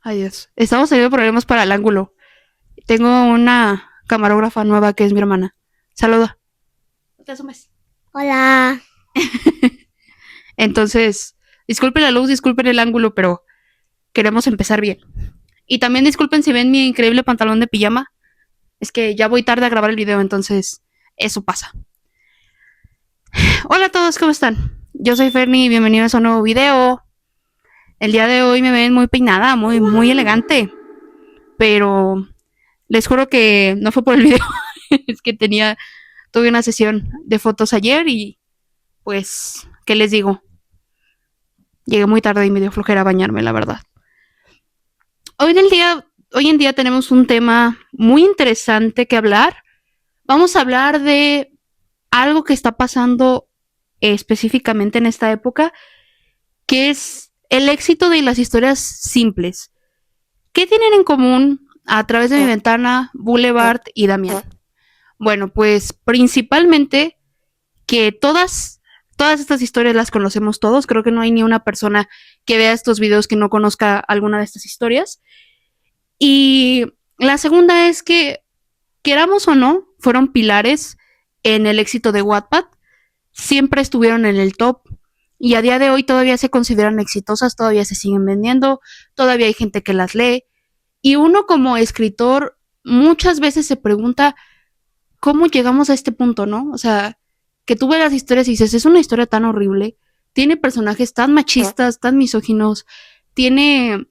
Ay, Dios. Estamos teniendo problemas para el ángulo. Tengo una camarógrafa nueva que es mi hermana. Saluda. No te asumes. Hola. Entonces, disculpen la luz, disculpen el ángulo, pero queremos empezar bien. Y también disculpen si ven mi increíble pantalón de pijama. Es que ya voy tarde a grabar el video, entonces eso pasa. Hola a todos, ¿cómo están? Yo soy Fernie y bienvenidos a un nuevo video. El día de hoy me ven muy peinada, muy elegante. Pero les juro que no fue por el video. Es que tuve una sesión de fotos ayer y pues, ¿qué les digo? Llegué muy tarde y me dio flojera bañarme, la verdad. Hoy en día tenemos un tema muy interesante que hablar. Vamos a hablar de algo que está pasando específicamente en esta época, que es el éxito de las historias simples. ¿Qué tienen en común A través de mi ventana, Boulevard y Damián? Bueno, pues principalmente que todas estas historias las conocemos todos. Creo que no hay ni una persona que vea estos videos que no conozca alguna de estas historias. Y la segunda es que, queramos o no, fueron pilares en el éxito de Wattpad. Siempre estuvieron en el top y a día de hoy todavía se consideran exitosas, todavía se siguen vendiendo, todavía hay gente que las lee. Y uno como escritor muchas veces se pregunta cómo llegamos a este punto, ¿no? O sea, que tú ves las historias y dices, es una historia tan horrible, tiene personajes tan machistas, tan misóginos, tiene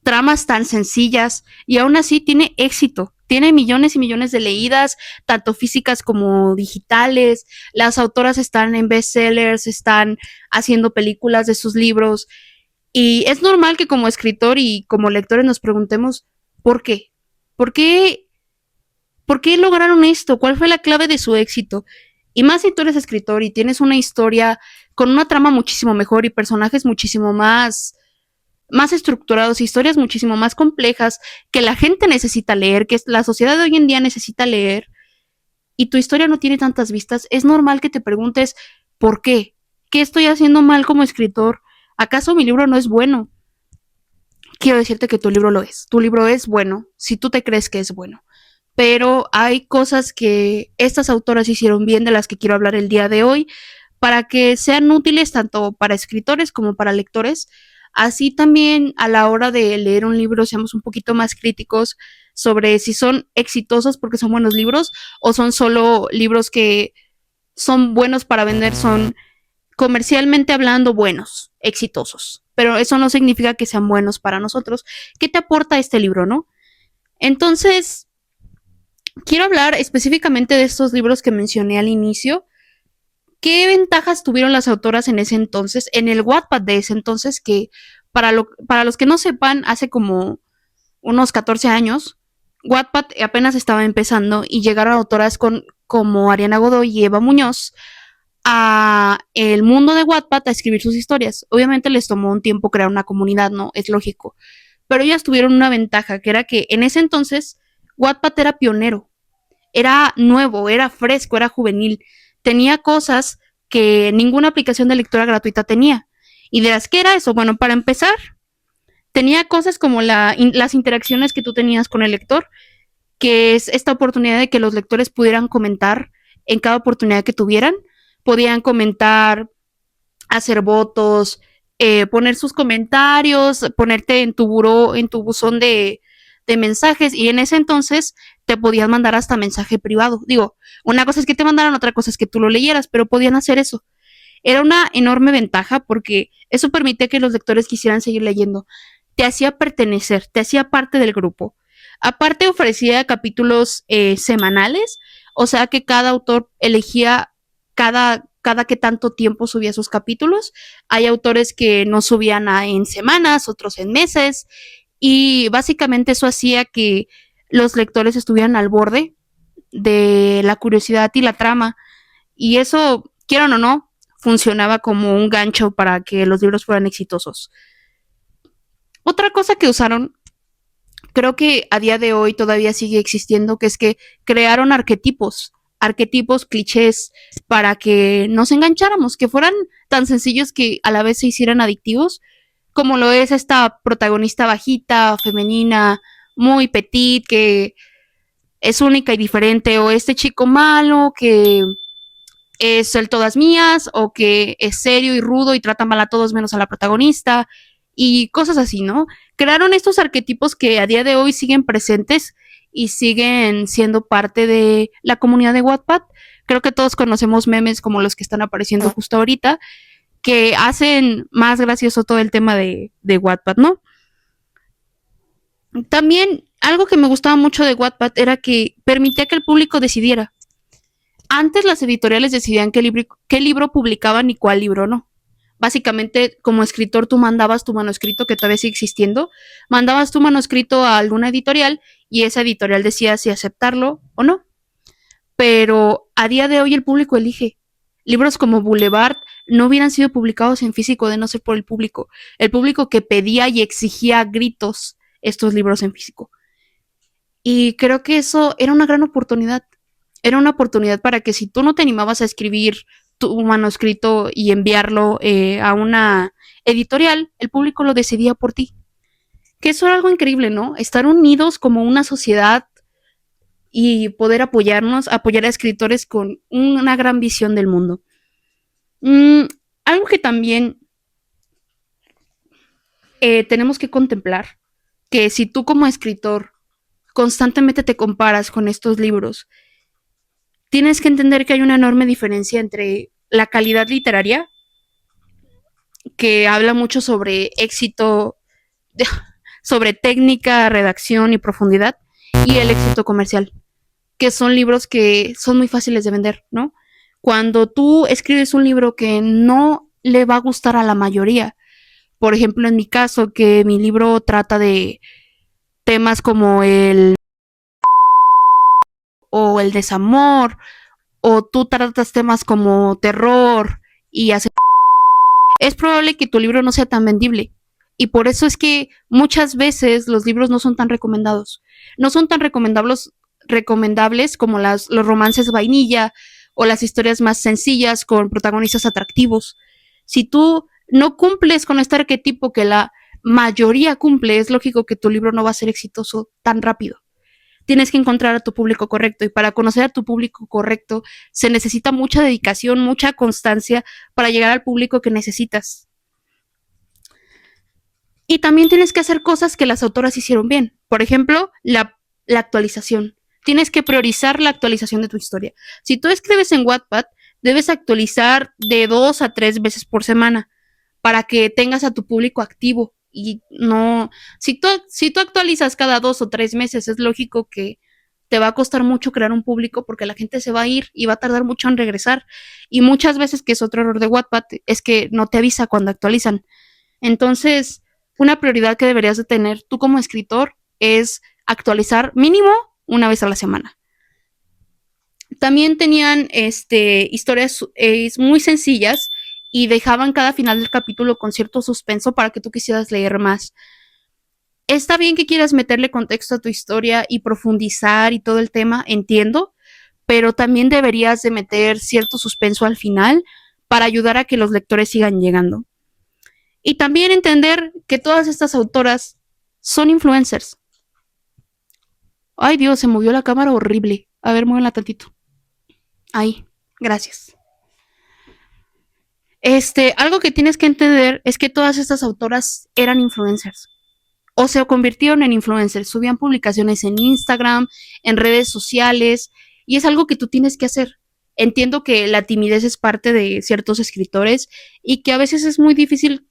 tramas tan sencillas y aún así tiene éxito. Tiene millones y millones de leídas, tanto físicas como digitales. Las autoras están en bestsellers, están haciendo películas de sus libros. Y es normal que como escritor y como lectores nos preguntemos, ¿por qué? ¿Por qué? ¿Por qué lograron esto? ¿Cuál fue la clave de su éxito? Y más si tú eres escritor y tienes una historia con una trama muchísimo mejor y personajes muchísimo más estructurados, historias muchísimo más complejas que la gente necesita leer, que la sociedad de hoy en día necesita leer, y tu historia no tiene tantas vistas, es normal que te preguntes, ¿por qué? ¿Qué estoy haciendo mal como escritor? ¿Acaso mi libro no es bueno? Quiero decirte que tu libro lo es. Tu libro es bueno si tú te crees que es bueno. Pero hay cosas que estas autoras hicieron bien de las que quiero hablar el día de hoy para que sean útiles tanto para escritores como para lectores. Así también a la hora de leer un libro seamos un poquito más críticos sobre si son exitosos porque son buenos libros o son solo libros que son buenos para vender, son comercialmente hablando buenos, exitosos. Pero eso no significa que sean buenos para nosotros. ¿Qué te aporta este libro, no? Entonces, quiero hablar específicamente de estos libros que mencioné al inicio. ¿Qué ventajas tuvieron las autoras en ese entonces, en el Wattpad de ese entonces, que para los que no sepan, hace como unos 14 años, Wattpad apenas estaba empezando y llegaron autoras como Ariana Godoy y Eva Muñoz a el mundo de Wattpad a escribir sus historias. Obviamente les tomó un tiempo crear una comunidad, ¿no? Es lógico. Pero ellas tuvieron una ventaja, que era que en ese entonces Wattpad era pionero, era nuevo, era fresco, era juvenil, tenía cosas que ninguna aplicación de lectura gratuita tenía. ¿Y de las que era eso? Bueno, para empezar, tenía cosas como las interacciones que tú tenías con el lector, que es esta oportunidad de que los lectores pudieran comentar en cada oportunidad que tuvieran, podían comentar, hacer votos, poner sus comentarios, ponerte en tu buró, en tu buzón de mensajes, y en ese entonces te podían mandar hasta mensaje privado. Digo, una cosa es que te mandaran, otra cosa es que tú lo leyeras, pero podían hacer eso. Era una enorme ventaja porque eso permitía que los lectores quisieran seguir leyendo. Te hacía pertenecer, te hacía parte del grupo. Aparte ofrecía capítulos semanales, o sea que cada autor elegía cada que tanto tiempo subía sus capítulos. Hay autores que no subían en semanas, otros en meses, y básicamente eso hacía que los lectores estuvieran al borde de la curiosidad y la trama. Y eso, quieran o no, funcionaba como un gancho para que los libros fueran exitosos. Otra cosa que usaron, creo que a día de hoy todavía sigue existiendo, que es que crearon arquetipos, clichés, para que nos engancháramos, que fueran tan sencillos que a la vez se hicieran adictivos, como lo es esta protagonista bajita, femenina, muy petit, que es única y diferente, o este chico malo que es el todas mías, o que es serio y rudo y trata mal a todos menos a la protagonista, y cosas así, ¿no? Crearon estos arquetipos que a día de hoy siguen presentes y siguen siendo parte de la comunidad de Wattpad. Creo que todos conocemos memes como los que están apareciendo justo ahorita, que hacen más gracioso todo el tema de Wattpad, ¿no? También algo que me gustaba mucho de Wattpad era que permitía que el público decidiera. Antes las editoriales decidían qué libro publicaban y cuál libro no. Básicamente, como escritor, tú mandabas tu manuscrito, que todavía sigue existiendo, mandabas tu manuscrito a alguna editorial y esa editorial decía si aceptarlo o no. Pero a día de hoy el público elige. Libros como Boulevard no hubieran sido publicados en físico de no ser por el público. El público que pedía y exigía a gritos estos libros en físico. Y creo que eso era una gran oportunidad. Era una oportunidad para que si tú no te animabas a escribir tu manuscrito y enviarlo a una editorial, el público lo decidía por ti. Que eso era algo increíble, ¿no? Estar unidos como una sociedad y poder apoyarnos, apoyar a escritores con una gran visión del mundo. Mm, algo que también tenemos que contemplar, que si tú como escritor constantemente te comparas con estos libros, tienes que entender que hay una enorme diferencia entre la calidad literaria, que habla mucho sobre éxito, sobre técnica, redacción y profundidad, y el éxito comercial, que son libros que son muy fáciles de vender, ¿no? Cuando tú escribes un libro que no le va a gustar a la mayoría, por ejemplo, en mi caso, que mi libro trata de temas como o el desamor, o tú tratas temas como terror y hace, es probable que tu libro no sea tan vendible. Y por eso es que muchas veces los libros no son tan recomendados. No son tan recomendables como los romances vainilla o las historias más sencillas con protagonistas atractivos. Si tú no cumples con este arquetipo que la mayoría cumple, es lógico que tu libro no va a ser exitoso tan rápido. Tienes que encontrar a tu público correcto y para conocer a tu público correcto se necesita mucha dedicación, mucha constancia para llegar al público que necesitas. Y también tienes que hacer cosas que las autoras hicieron bien. Por ejemplo, la actualización. Tienes que priorizar la actualización de tu historia. Si tú escribes en Wattpad, debes actualizar de 2 a 3 veces por semana para que tengas a tu público activo. Y no, si tú actualizas cada 2 o 3 meses, es lógico que te va a costar mucho crear un público porque la gente se va a ir y va a tardar mucho en regresar. Y muchas veces, que es otro error de Wattpad, es que no te avisa cuando actualizan. Entonces, una prioridad que deberías de tener tú como escritor es actualizar mínimo una vez a la semana. También tenían historias muy sencillas y dejaban cada final del capítulo con cierto suspenso para que tú quisieras leer más. Está bien que quieras meterle contexto a tu historia y profundizar y todo el tema, entiendo, pero también deberías de meter cierto suspenso al final para ayudar a que los lectores sigan llegando. Y también entender que todas estas autoras son influencers. Ay, Dios, se movió la cámara horrible. A ver, muévela tantito. Ahí, gracias. Algo que tienes que entender es que todas estas autoras eran influencers o se convirtieron en influencers, subían publicaciones en Instagram, en redes sociales, y es algo que tú tienes que hacer. Entiendo que la timidez es parte de ciertos escritores y que a veces es muy difícil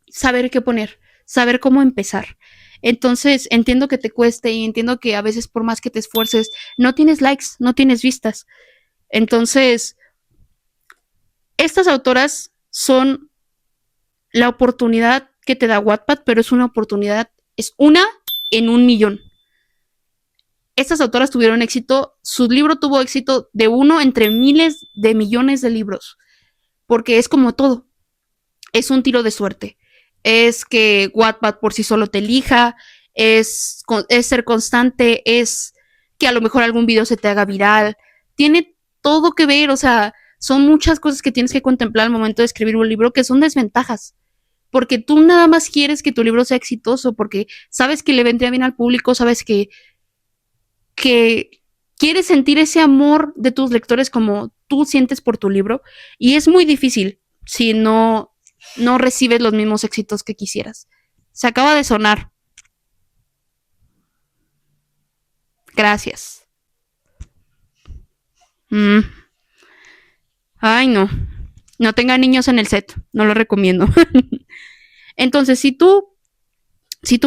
saber qué poner, saber cómo empezar. Entonces, entiendo que te cueste y entiendo que a veces por más que te esfuerces, no tienes likes, no tienes vistas. Entonces, estas autoras son la oportunidad que te da Wattpad, pero es una oportunidad, es una en 1 millón. Estas autoras tuvieron éxito, su libro tuvo éxito de uno entre miles de millones de libros, porque es como todo, es un tiro de suerte. Es que Wattpad por sí solo te elija, es ser constante, es que a lo mejor algún video se te haga viral, tiene todo que ver, o sea, son muchas cosas que tienes que contemplar al momento de escribir un libro que son desventajas. porque tú nada más quieres que tu libro sea exitoso, porque sabes que le vendría bien al público, sabes que quieres sentir ese amor de tus lectores como tú sientes por tu libro, y es muy difícil si no recibes los mismos éxitos que quisieras. Se acaba de sonar. Gracias. Mm. Ay, no. No tenga niños en el set. No lo recomiendo. Entonces, si tú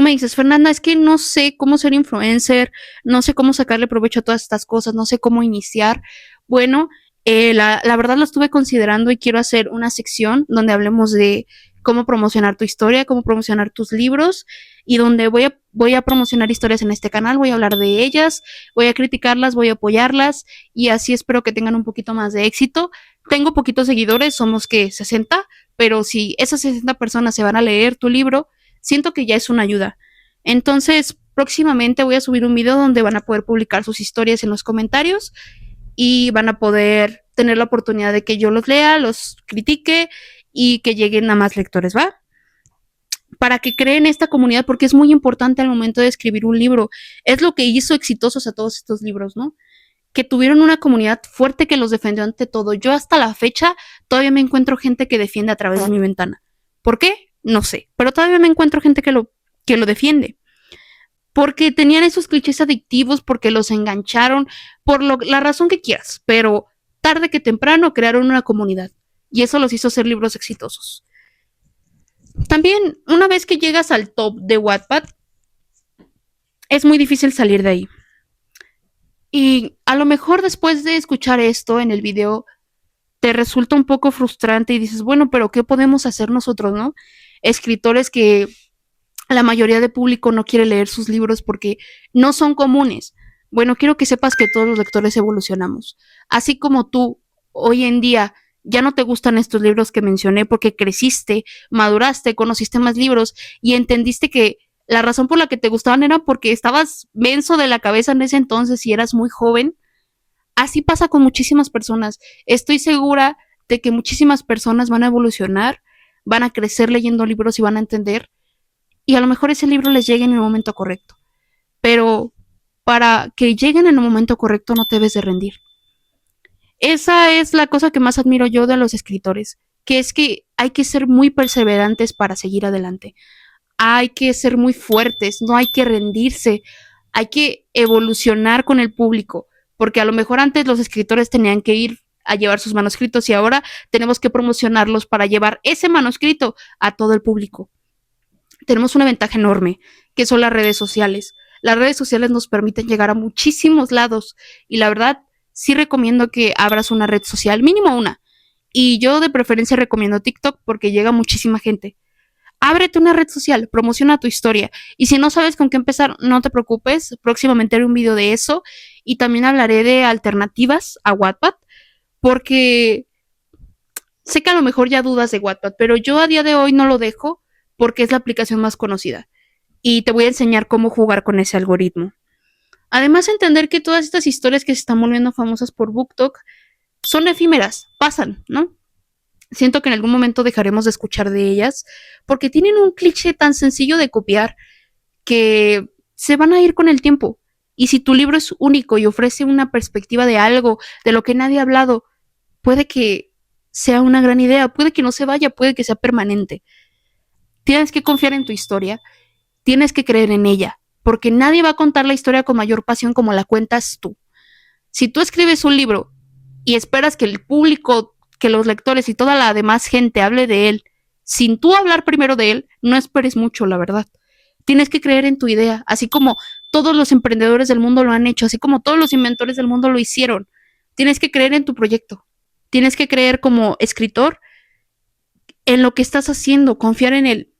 me dices, Fernanda, es que no sé cómo ser influencer, no sé cómo sacarle provecho a todas estas cosas, no sé cómo iniciar. Bueno, la verdad lo estuve considerando y quiero hacer una sección donde hablemos de cómo promocionar tu historia, cómo promocionar tus libros y donde voy a promocionar historias en este canal, voy a hablar de ellas, voy a criticarlas, voy a apoyarlas y así espero que tengan un poquito más de éxito. Tengo poquitos seguidores, somos que 60, pero si esas 60 personas se van a leer tu libro, siento que ya es una ayuda. Entonces, próximamente voy a subir un video donde van a poder publicar sus historias en los comentarios y van a poder tener la oportunidad de que yo los lea, los critique y que lleguen a más lectores, ¿va? Para que creen esta comunidad, porque es muy importante al momento de escribir un libro. Es lo que hizo exitosos a todos estos libros, ¿no? Que tuvieron una comunidad fuerte que los defendió ante todo. Yo hasta la fecha todavía me encuentro gente que defiende a través de mi ventana. ¿Por qué? No sé, pero todavía me encuentro gente que lo defiende. Porque tenían esos clichés adictivos, porque los engancharon, la razón que quieras, pero tarde que temprano crearon una comunidad. Y eso los hizo ser libros exitosos. También, una vez que llegas al top de Wattpad, es muy difícil salir de ahí. Y a lo mejor después de escuchar esto en el video, te resulta un poco frustrante y dices, bueno, pero ¿qué podemos hacer nosotros, no? Escritores que la mayoría de público no quiere leer sus libros porque no son comunes. Bueno, quiero que sepas que todos los lectores evolucionamos. Así como tú, hoy en día, ya no te gustan estos libros que mencioné porque creciste, maduraste, conociste más libros y entendiste que la razón por la que te gustaban era porque estabas menso de la cabeza en ese entonces y eras muy joven. Así pasa con muchísimas personas. Estoy segura de que muchísimas personas van a evolucionar, van a crecer leyendo libros y van a entender. Y a lo mejor ese libro les llegue en el momento correcto. Pero para que lleguen en el momento correcto no te debes de rendir. Esa es la cosa que más admiro yo de los escritores, que es que hay que ser muy perseverantes para seguir adelante. Hay que ser muy fuertes, no hay que rendirse, hay que evolucionar con el público, porque a lo mejor antes los escritores tenían que ir a llevar sus manuscritos y ahora tenemos que promocionarlos para llevar ese manuscrito a todo el público. Tenemos una ventaja enorme, que son las redes sociales. Las redes sociales nos permiten llegar a muchísimos lados y la verdad sí recomiendo que abras una red social, mínimo una. Y yo de preferencia recomiendo TikTok porque llega muchísima gente. Ábrete una red social, promociona tu historia. Y si no sabes con qué empezar, no te preocupes. Próximamente haré un video de eso. Y también hablaré de alternativas a Wattpad. Porque sé que a lo mejor ya dudas de Wattpad, pero yo a día de hoy no lo dejo porque es la aplicación más conocida. Y te voy a enseñar cómo jugar con ese algoritmo. Además, entender que todas estas historias que se están volviendo famosas por BookTok son efímeras, pasan, ¿no? Siento que en algún momento dejaremos de escuchar de ellas porque tienen un cliché tan sencillo de copiar que se van a ir con el tiempo. Y si tu libro es único y ofrece una perspectiva de algo de lo que nadie ha hablado, puede que sea una gran idea, puede que no se vaya, puede que sea permanente. Tienes que confiar en tu historia, tienes que creer en ella, porque nadie va a contar la historia con mayor pasión como la cuentas tú. Si tú escribes un libro y esperas que el público, que los lectores y toda la demás gente hable de él, sin tú hablar primero de él, no esperes mucho, la verdad. Tienes que creer en tu idea, así como todos los emprendedores del mundo lo han hecho, así como todos los inventores del mundo lo hicieron. Tienes que creer en tu proyecto. Tienes que creer como escritor en lo que estás haciendo, confiar en él.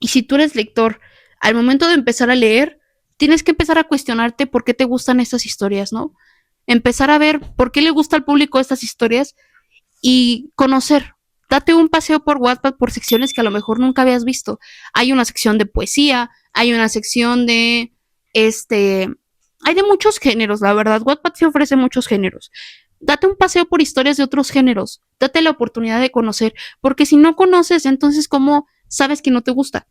Y si tú eres lector, al momento de empezar a leer, tienes que empezar a cuestionarte por qué te gustan estas historias, ¿no? Empezar a ver por qué le gusta al público estas historias y conocer. Date un paseo por Wattpad por secciones que a lo mejor nunca habías visto. Hay una sección de poesía, hay una sección de hay de muchos géneros, la verdad. Wattpad sí ofrece muchos géneros. Date un paseo por historias de otros géneros. Date la oportunidad de conocer, porque si no conoces, entonces sabes que no te gusta.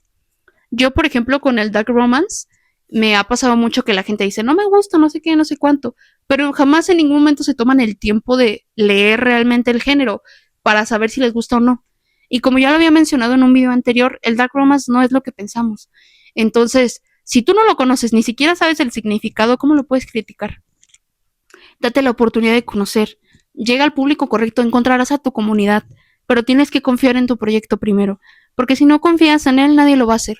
Yo, por ejemplo, con el dark romance, me ha pasado mucho que la gente dice, no me gusta, no sé qué, no sé cuánto, pero jamás en ningún momento se toman el tiempo de leer realmente el género para saber si les gusta o no. Y como ya lo había mencionado en un video anterior, el dark romance no es lo que pensamos. Entonces, si tú no lo conoces, ni siquiera sabes el significado, ¿cómo lo puedes criticar? Date la oportunidad de conocer. Llega al público correcto, encontrarás a tu comunidad, pero tienes que confiar en tu proyecto primero, porque si no confías en él, nadie lo va a hacer.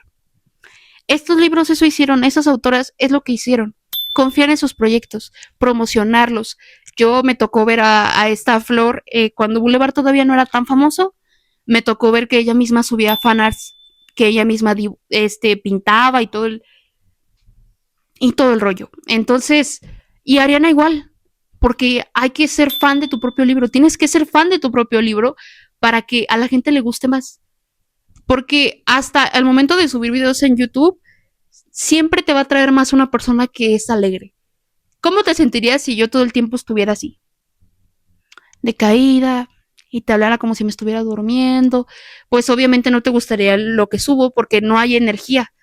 Estos libros eso hicieron, esas autoras es lo que hicieron. Confiar en sus proyectos, promocionarlos. Yo me tocó ver a esta Flor cuando Boulevard todavía no era tan famoso. Me tocó ver que ella misma subía fanarts, que ella misma pintaba y todo el rollo. Entonces, y Ariana igual, porque hay que ser fan de tu propio libro. Tienes que ser fan de tu propio libro para que a la gente le guste más. Porque hasta el momento de subir videos en YouTube, siempre te va a traer más una persona que es alegre. ¿Cómo te sentirías si yo todo el tiempo estuviera así? Decaída y te hablara como si me estuviera durmiendo. Pues obviamente no te gustaría lo que subo porque no hay energía.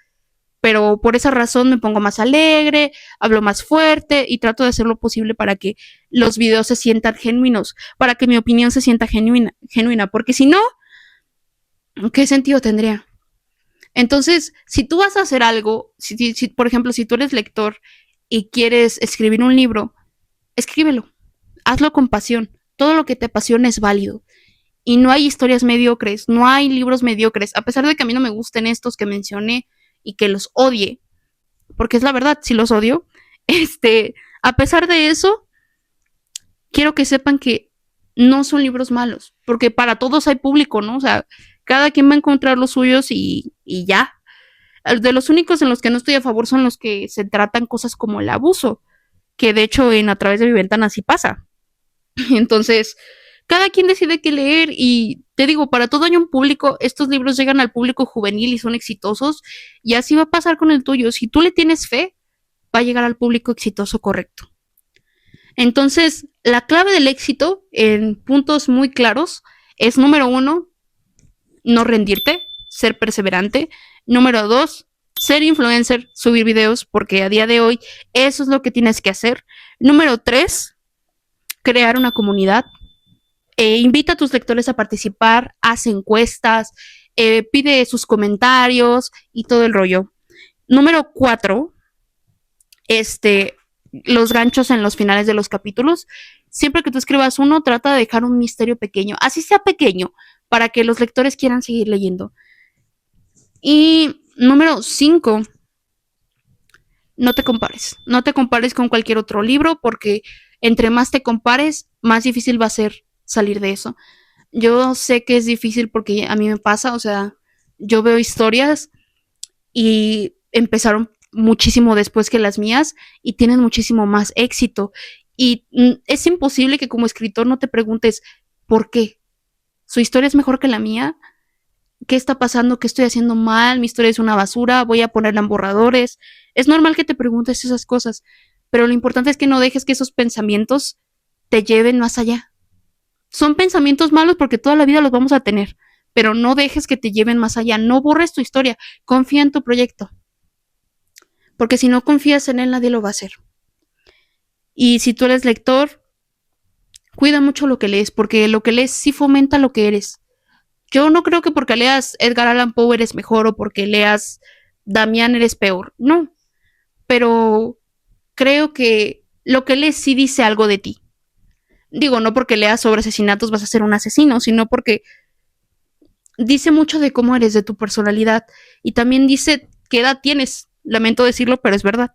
Pero por esa razón me pongo más alegre, hablo más fuerte y trato de hacer lo posible para que los videos se sientan genuinos, para que mi opinión se sienta genuina, porque si no, ¿qué sentido tendría? Entonces, si tú vas a hacer algo, por ejemplo, si tú eres lector y quieres escribir un libro, escríbelo, hazlo con pasión, todo lo que te apasiona es válido. Y no hay historias mediocres, no hay libros mediocres, a pesar de que a mí no me gusten estos que mencioné y que los odie, porque es la verdad, si los odio, a pesar de eso, quiero que sepan que no son libros malos, porque para todos hay público, ¿no? O sea, cada quien va a encontrar los suyos y ya. De los únicos en los que no estoy a favor son los que se tratan cosas como el abuso, que de hecho en A través de mi ventana sí pasa. Entonces, cada quien decide qué leer y te digo, para todo hay un público, estos libros llegan al público juvenil y son exitosos y así va a pasar con el tuyo. Si tú le tienes fe, va a llegar al público exitoso correcto. Entonces, la clave del éxito en puntos muy claros es número 1, no rendirte, ser perseverante. Número 2, ser influencer, subir videos, porque a día de hoy eso es lo que tienes que hacer. Número 3, crear una comunidad. Invita a tus lectores a participar, haz encuestas, pide sus comentarios y todo el rollo. Número 4, los ganchos en los finales de los capítulos. Siempre que tú escribas uno, trata de dejar un misterio pequeño, así sea pequeño, para que los lectores quieran seguir leyendo. Y número 5, no te compares. No te compares con cualquier otro libro porque entre más te compares, más difícil va a ser salir de eso. Yo sé que es difícil porque a mí me pasa, o sea, yo veo historias y empezaron muchísimo después que las mías y tienen muchísimo más éxito. Y es imposible que como escritor no te preguntes por qué. ¿Su historia es mejor que la mía? ¿Qué está pasando? ¿Qué estoy haciendo mal? ¿Mi historia es una basura? ¿Voy a ponerla en borradores? Es normal que te preguntes esas cosas, pero lo importante es que no dejes que esos pensamientos te lleven más allá. Son pensamientos malos porque toda la vida los vamos a tener, pero no dejes que te lleven más allá. No borres tu historia. Confía en tu proyecto. Porque si no confías en él, nadie lo va a hacer. Y si tú eres lector, cuida mucho lo que lees, porque lo que lees sí fomenta lo que eres. Yo no creo que porque leas Edgar Allan Poe eres mejor o porque leas Damián eres peor. No. Pero creo que lo que lees sí dice algo de ti. Digo, no porque leas sobre asesinatos vas a ser un asesino, sino porque dice mucho de cómo eres, de tu personalidad. Y también dice qué edad tienes. Lamento decirlo, pero es verdad.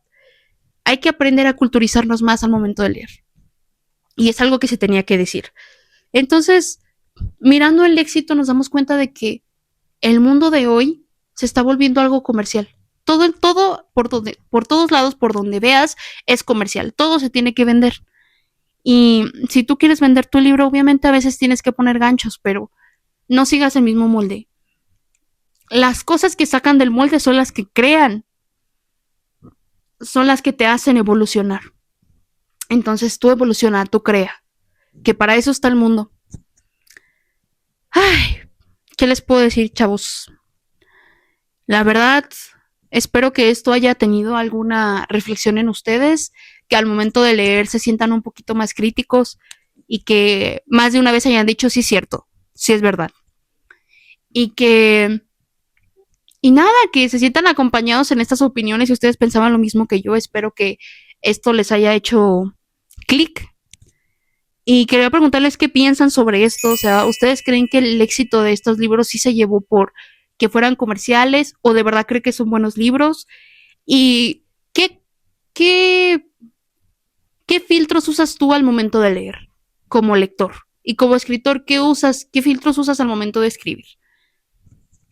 Hay que aprender a culturizarnos más al momento de leer. Y es algo que se tenía que decir. Entonces, mirando el éxito nos damos cuenta de que el mundo de hoy se está volviendo algo comercial. Todo por todos lados, por donde veas, es comercial. Todo se tiene que vender. Y si tú quieres vender tu libro, obviamente a veces tienes que poner ganchos, pero no sigas el mismo molde. Las cosas que sacan del molde son las que crean, son las que te hacen evolucionar. Entonces tú evoluciona, tú crea, que para eso está el mundo. Ay, ¿qué les puedo decir, chavos? La verdad, espero que esto haya tenido alguna reflexión en ustedes, que al momento de leer se sientan un poquito más críticos y que más de una vez hayan dicho sí es cierto, sí es verdad. Y que y nada, que se sientan acompañados en estas opiniones. Si ustedes pensaban lo mismo que yo, espero que esto les haya hecho clic. Y quería preguntarles qué piensan sobre esto. O sea, ¿ustedes creen que el éxito de estos libros sí se llevó por que fueran comerciales o de verdad creen que son buenos libros? ¿Y qué, qué, qué filtros usas tú al momento de leer como lector? Y como escritor, qué filtros usas al momento de escribir?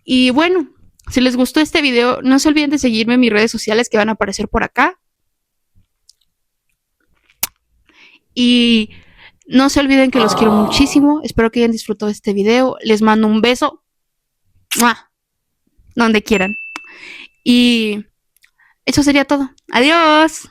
Y bueno, si les gustó este video, no se olviden de seguirme en mis redes sociales que van a aparecer por acá. Y no se olviden que los quiero muchísimo. Espero que hayan disfrutado de este video. Les mando un beso. ¡Mua! Donde quieran. Y eso sería todo. Adiós.